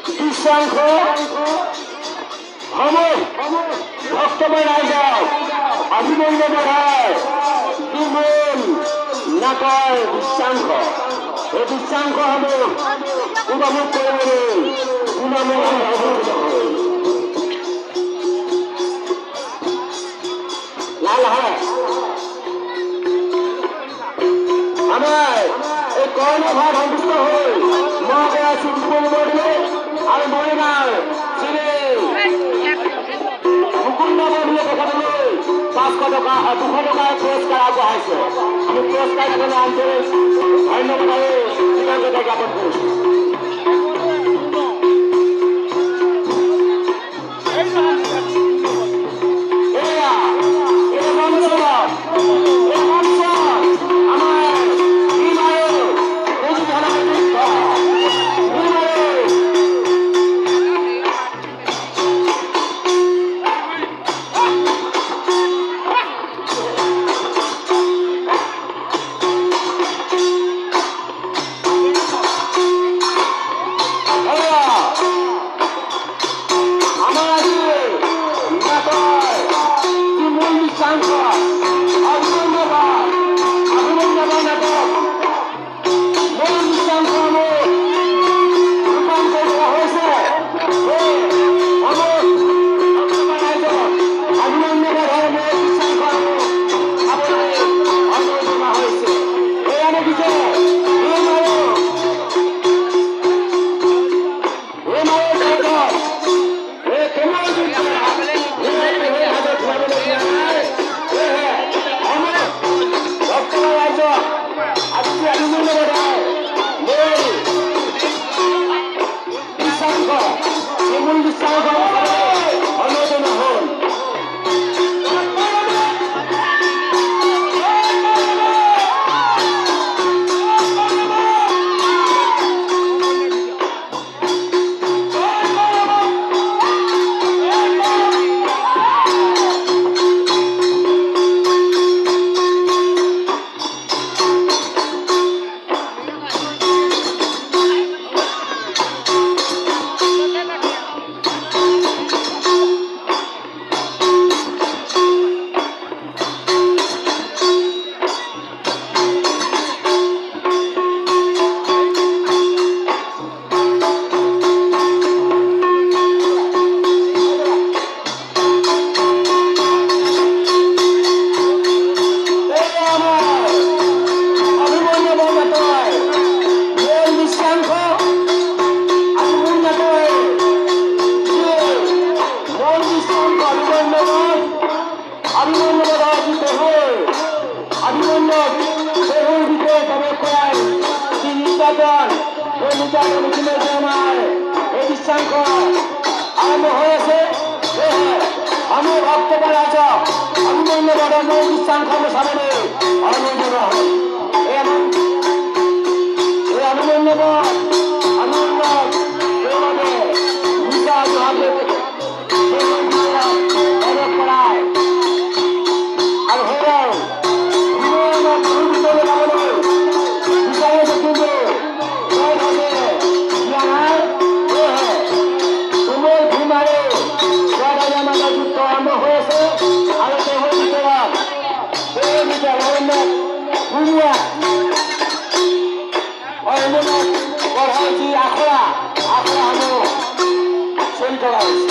দৃশ্যাংশ ভক্তময় ৰাইজক অভিনন্দন হয় দুমূল নাটৰ দৃশ্যাংশ এই দৃশ্যাংশ উপভোগ কৰিবলৈ লাল হয় আমাৰ এই কৰ্ণ ভাৱ সন্তুষ্ট হৈ মই গৈ আছো দুপৰ বৰদলৈ আৰু মৰিগাঁও শ্ৰী মুকুন্দ বৰদলৈ তেখেতলৈ 500 টকা 200 টকাৰ পুৰস্কাৰ আগবঢ়াইছে আমি পুৰস্কাৰ দিবলৈ আন্তৰিক ধন্যবাদ আৰু কৃতজ্ঞতা জ্ঞাপন কৰিছো Akhla, akhla, akhla, akhla, akhla, akhla, akhla,